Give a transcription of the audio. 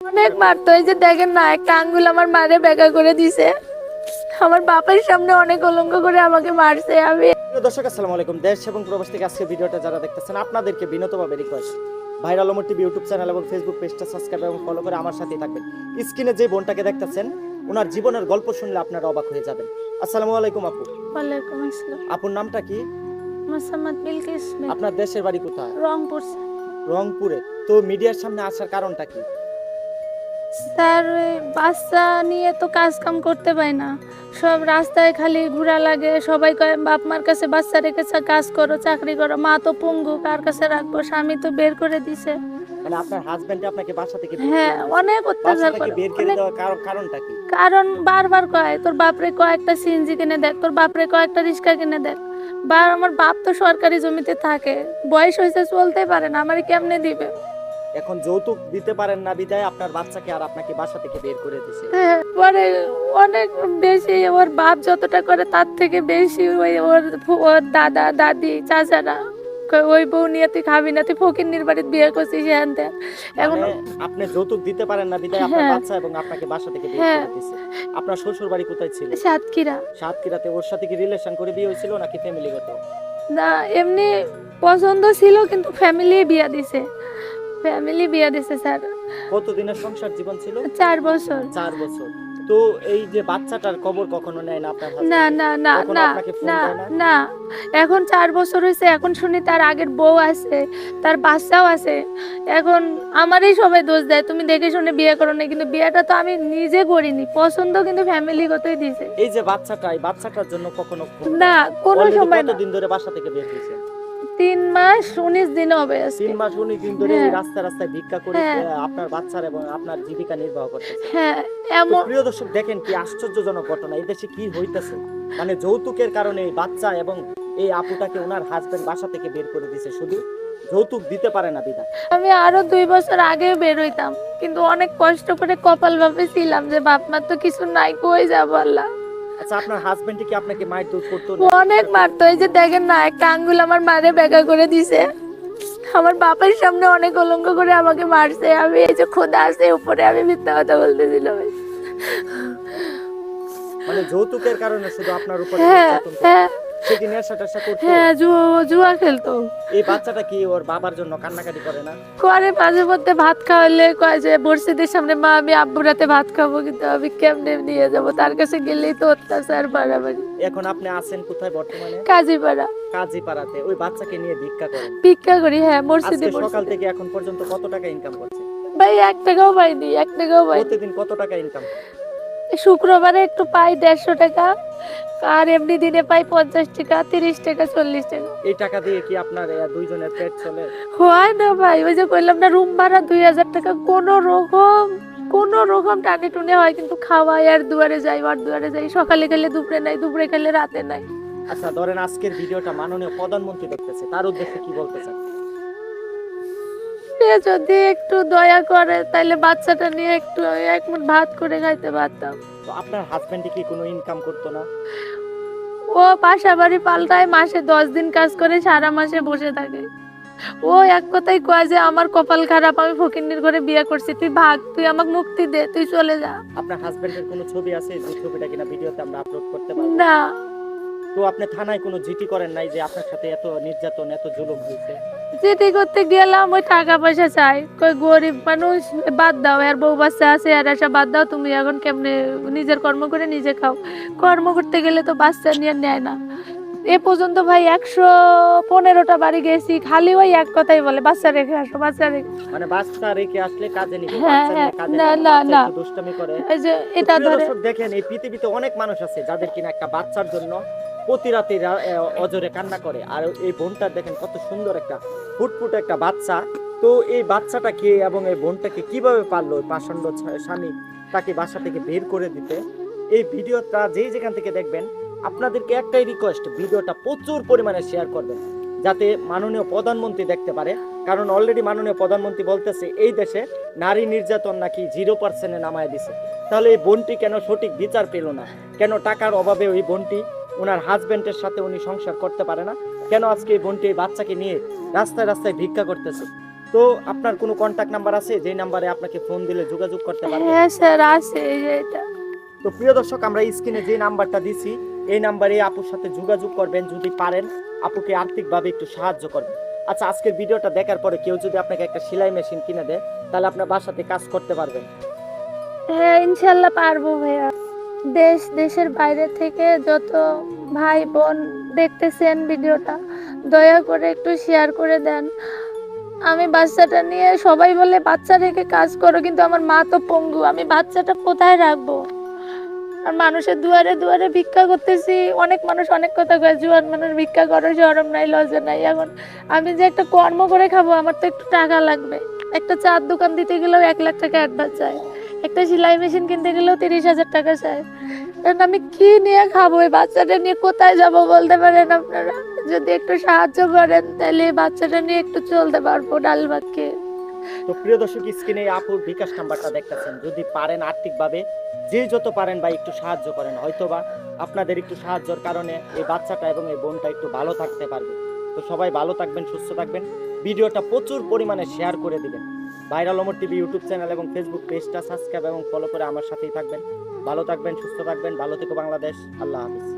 অনেক মারতো, এই যে দেখেন না, একটা আঙ্গুল আমার মারে বেকা করে দিছে। আমার বাপের সামনে অনেক কলঙ্ক করে আমাকে মারছে। আমি প্রিয় দর্শক, আসসালামু আলাইকুম। দেশ এবং প্রবাস থেকে আজকে ভিডিওটা যারা দেখতেছেন, আপনাদেরকে বিনীতভাবে request, viral Omar TV YouTube channel এবং ফেসবুক পেজটা সাবস্ক্রাইব এবং ফলো করে আমার সাথেই থাকবেন। স্ক্রিনে যে বোনটাকে দেখতেছেন, ওনার জীবনের গল্প শুনলে আপনারা অবাক হয়ে যাবেন। আসসালামু আলাইকুম আপু। ওয়ালাইকুম আসসালাম। আপুর নামটা কি? মোসাম্মদ বিলকিস বেগম। আপনার দেশের বাড়ি কোথায়? রংপুর রংপুরে। তো মিডিয়ার সামনে আসার কারণটা কি? স্যার। ওই বাচ্চা নিয়ে তো কাজ কাম করতে পাই না, সব রাস্তায় খালি ঘোরা লাগে। সবাই কয় বাপ মার কাছে বাচ্চা রেখেছে, কাজ করো, চাকরি করো। মা তো পঙ্গু, কার কাছে রাখবো? স্বামী তো বের করে দিছে। মানে আপনার হাজবেন্ড আপনাকে বাসা থেকে বের হ্যাঁ, করে দিয়েছে? অনেক বাসা অত্যাচার থেকে করে, বের করে অনেক। দেওয়ার কারণটা কি? কারণ বারবার কয় তোর বাপরে কয়েকটা সিএনজি কিনে দেখ, তোর বাপরে কয়েকটা রিক্সা কিনে দেখ। আমার বাপ তো সরকারি জমিতে থাকে, বয়স হয়েছে, চলতে পারে না, আমারে কেমনে দিবে? এখন যৌতুক দিতে পারেন না বিদায় আপনার বাচ্চাকে আর আপনাকে বাসা থেকে বের করে দিয়েছে। হ্যাঁ, পরে অনেক বেশি ওর বাপ যতটা করে তার থেকে বেশি ওই ওর দাদা দাদি চাচারা কয়, ওই বউ নিয়ে তুই খাবি না, তুই ফকিন্নির বাড়িতে বিয়ে করছিস হ্যান ত্যান। এখন মানে আপনি যৌতুক দিতে পারেন না বিদায় আপনার হ্যাঁ, বাচ্চা এবং আপনাকে বাসা থেকে বের হ্যাঁ, করে দিয়েছে। আপনার শ্বশুর বাড়ি কোথায় ছিল? সাতক্ষীরা। সাতক্ষীরাতে। ওর সাথে কি রিলেশন করে বিয়ে হয়েছিল নাকি ফ্যামিলিগত? না, এমনি পছন্দ ছিল, কিন্তু ফ্যামিলি বিয়া দিছে, ফ্যামিলি বিয়া দিছে স্যার। কতদিনের সংসার জীবন ছিল? 4 বছর। 4 বছর। তো এই যে বাচ্চাটার খবর কখনো নেয় না আপনার না হাজবেন্ড? না না কখনো না আপনাকে ফোন না দেয় না? না। এখন 4 বছর হয়েছে, এখন শুনি তার আগের বউ আছে, তার বাচ্চাও আছে। এখন আমারই সবাই দোষ দেয়, তুমি দেখে শুনে বিয়ে করো না। কিন্তু বিয়েটা তো আমি নিজে করিনি, পছন্দ কিন্তু ফ্যামিলিগতই দিছে। এই যে বাচ্চাটা, এই বাচ্চাটার জন্য কখনো ফোন না, দেয়? কোনো অলরেডি সময় না। কতদিন ধরে বাসা থেকে বের হয়েছে? 3 মাস 19 দিন হবে আজকে। 3 মাস 19 দিন ধরে এই হ্যাঁ, রাস্তায় রাস্তায় ভিক্ষা করে হ্যাঁ, আপনার বাচ্চার এবং আপনার জীবিকা নির্বাহ করতেছে। হ্যাঁ, তো এমন। প্রিয় দর্শক, দেখেন কি আশ্চর্যজনক ঘটনা, এই দেশে কি হইতেছে। মানে যৌতুকের কারণে এই বাচ্চা এবং এই আপুটাকে ওনার হাজবেন্ড বাসা থেকে বের করে দিয়েছে, শুধু যৌতুক দিতে পারে না বিধায়। আমি আরো 2 বছর আগে বের হইতাম, কিন্তু অনেক কষ্ট করে কপাল ভাবে ছিলাম যে বাপ মার তো কিছু নাই, কই যাবো আল্লাহ। আচ্ছা, আপনার হাজবেন্ড কি আপনাকে মারধর করতো ও নাকি? অনেক মারতো, এই যে দেখেন না, একটা আঙ্গুল আমার মারে বেকা করে দিছে। আমার বাপের সামনে অনেক কলঙ্ক করে আমাকে মারছে। আমি এই যে খোদা আছে উপরে, আমি মিথ্যা কথা বলতেছিলাম। মানে যৌতুকের কারণে শুধু আপনার উপরে হ্যাঁ, নির্যাতন করতো? হ্যাঁ, সে কি নেশা টেশা করতো? হ্যাঁ, জুয়া খেলতো। এই বাচ্চাটা কি ওর বাবার জন্য কান্নাকাটি করে না? করে মাঝে মধ্যে ভাত খাওয়ালে কয় যে মসজিদের সামনে মা আমি আব্বুর রাতে ভাত খাবো, কিন্তু আমি কেমনে নিয়ে যাব? তার কাছে গেলেই তো অত্যাচার বাড়াবাড়ি। এখন আপনি আছেন কোথায় বর্তমানে? কাজীপাড়া। কাজীপাড়াতে। ওই বাচ্চাকে নিয়ে ভিক্ষা করেন? ভিক্ষা করি, হ্যাঁ, আজকে মসজিদে সকাল মসজিদে। থেকে এখন পর্যন্ত কত টাকা ইনকাম করছে? ভাই 1 টাকাও পাইনি, 1 টাকাও পাইনি। প্রতিদিন কত টাকা ইনকাম? শুক্রবারে একটু পাই 150 টাকা, আর এমনি দিনে পাই 50 টাকা, 30 টাকা, 40 টাকা। এই টাকা দিয়ে কি আপনার দুইজনের পেট চলে? হয় না ভাই, ওই যে বললাম না, রুম ভাড়া 2000 টাকা, কোন রকম টানে টুনে হয়, কিন্তু খাওয়াই আর দুয়ারে যাই, আর দুয়ারে যাই। সকালে খেলে দুপুরে নাই, দুপুরে খেলে রাতে নাই। আচ্ছা, ধরেন আজকের ভিডিওটা মাননীয় প্রধানমন্ত্রী দেখতেছে, তার উদ্দেশ্যে কি বলতে চান? সে যদি একটু দয়া করে তাহলে বাচ্চাটা নিয়ে একটু এক মুঠ ভাত করে খাইতে পারতাম। তো আপনার হাজবেন্ড কি কোনো ইনকাম করতো না? ও বাসা বাড়ি পাল্টায়, মাসে 10 দিন কাজ করে সারা মাসে বসে থাকে। ও এক কথাই কয় যে আমার কপাল খারাপ, আমি ফকিন্নির ঘরে বিয়ে করছি, তুই ভাগ, তুই আমাকে মুক্তি দে, তুই চলে যা। আপনার হাজবেন্ডের কোনো ছবি আছে যে ছবিটা কিনা ভিডিওতে আমরা আপলোড করতে পারবো? না, তো আপনি থানায় কোনো জিডি করেন নাই যে আপনার সাথে এত নির্যাতন এত জুলুম হয়েছে? যেটি করতে গেলাম ওই টাকা পয়সা চাই, কই গরিব মানুষ, বাদ দাও, আর বউ বাচ্চা আছে, আর এসব বাদ দাও, তুমি এখন কেমনে নিজের কর্ম করে নিজে খাও। কর্ম করতে গেলে তো বাচ্চা নিয়ে নেয় না। এ পর্যন্ত ভাই 115টা বাড়ি গেছি, খালি ওই এক কথাই বলে, বাচ্চা রেখে আসো, বাচ্চা রেখে। মানে বাচ্চা রেখে আসলে কাজে নিবে, হ্যাঁ, বাচ্চা হ্যাঁ, নিয়ে কাজে না নিবে, না বাচ্চা না, একটু দুষ্টামি করে। এই যে তো এটা প্রিয় ধরে। দর্শক, দেখেন এই পৃথিবীতে অনেক মানুষ আছে যাদের কিনা একটা বাচ্চার জন্য প্রতি রাতে অজরে কান্না করে। আর এই বোনটার দেখেন কত সুন্দর একটা ফুটফুট একটা বাচ্চা। তো এই বাচ্চাটাকে এবং এই বোনটাকে কিভাবে পারলো ওই পাষণ্ড স্বামী তাকে বাসা থেকে বের করে দিতে? এই ভিডিওটা যেই যেখান থেকে দেখবেন, আপনাদেরকে একটাই রিকোয়েস্ট, ভিডিওটা প্রচুর পরিমাণে শেয়ার করবেন যাতে মাননীয় প্রধানমন্ত্রী দেখতে পারে। কারণ অলরেডি মাননীয় প্রধানমন্ত্রী বলতেছে এই দেশে নারী নির্যাতন নাকি 0%-এ নামায় দিছে। তাহলে এই বোনটি কেন সঠিক বিচার পেল না? কেন টাকার অভাবে ওই বোনটি ওনার হাজবেন্ডের সাথে উনি সংসার করতে পারে না? কেন আজকে এই বোনটি এই বাচ্চাকে নিয়ে রাস্তায় রাস্তায় ভিক্ষা করতেছে? তো আপনার কোনো কন্টাক্ট নাম্বার আছে যে নাম্বারে আপনাকে ফোন দিলে যোগাযোগ করতে পারবেন? হ্যাঁ স্যার আছে, এই যে এটা। তো প্রিয় দর্শক, আমরা স্ক্রিনে যে নাম্বারটা দিছি এই নাম্বারে আপুর সাথে যোগাযোগ করবেন, যদি পারেন আপুকে আর্থিকভাবে একটু সাহায্য করবেন। আচ্ছা, আজকের ভিডিওটা দেখার পরে কেউ যদি আপনাকে একটা সেলাই মেশিন কিনে দেয় তাহলে আপনার বাসাতে কাজ করতে পারবেন? হ্যাঁ ইনশাল্লাহ পারবো ভাইয়া। দেশের বাইরে থেকে যত ভাই বোন দেখতেছেন ভিডিওটা, দয়া করে একটু শেয়ার করে দেন। আমি বাচ্চাটা নিয়ে, সবাই বলে বাচ্চা রেখে কাজ করো, কিন্তু আমার মা তো পঙ্গু, আমি বাচ্চাটা কোথায় রাখবো? আর মানুষের দুয়ারে দুয়ারে ভিক্ষা করতেছি, অনেক মানুষ অনেক কথা কয়, জুয়ান মানুষ ভিক্ষা করো, শরম নাই লজ্জা নাই। এখন আমি যে একটা কর্ম করে খাবো, আমার তো একটু টাকা লাগবে। একটা চার দোকান দিতে গেলেও 1 লাখ টাকা অ্যাডভান্স চাই, একটা সেলাই মেশিন কিনতে গেলেও 30,000 টাকা চাই। এখন আমি কি নিয়ে খাবো? এই বাচ্চাটা নিয়ে কোথায় যাব বলতে পারেন আপনারা? যদি একটু সাহায্য করেন তাহলে এই বাচ্চাটা নিয়ে একটু চলতে পারবো ডাল ভাত খেয়ে। তো প্রিয় দর্শক, স্ক্রিনে আপুর বিকাশ নাম্বারটা দেখতেছেন, যদি পারেন আর্থিকভাবে যে যত পারেন ভাই একটু সাহায্য করেন, হয়তোবা আপনাদের একটু সাহায্যের কারণে এই বাচ্চাটা এবং এই বোনটা একটু ভালো থাকতে পারবে। তো সবাই ভালো থাকবেন, সুস্থ থাকবেন, ভিডিওটা প্রচুর পরিমাণে শেয়ার করে দিবেন। Viral Omar TV YouTube channel এবং ফেসবুক পেজটা সাবস্ক্রাইব এবং ফলো করে আমার সাথেই থাকবেন। ভালো থাকবেন, সুস্থ থাকবেন, ভালো থেকো বাংলাদেশ। আল্লাহ হাফিজ।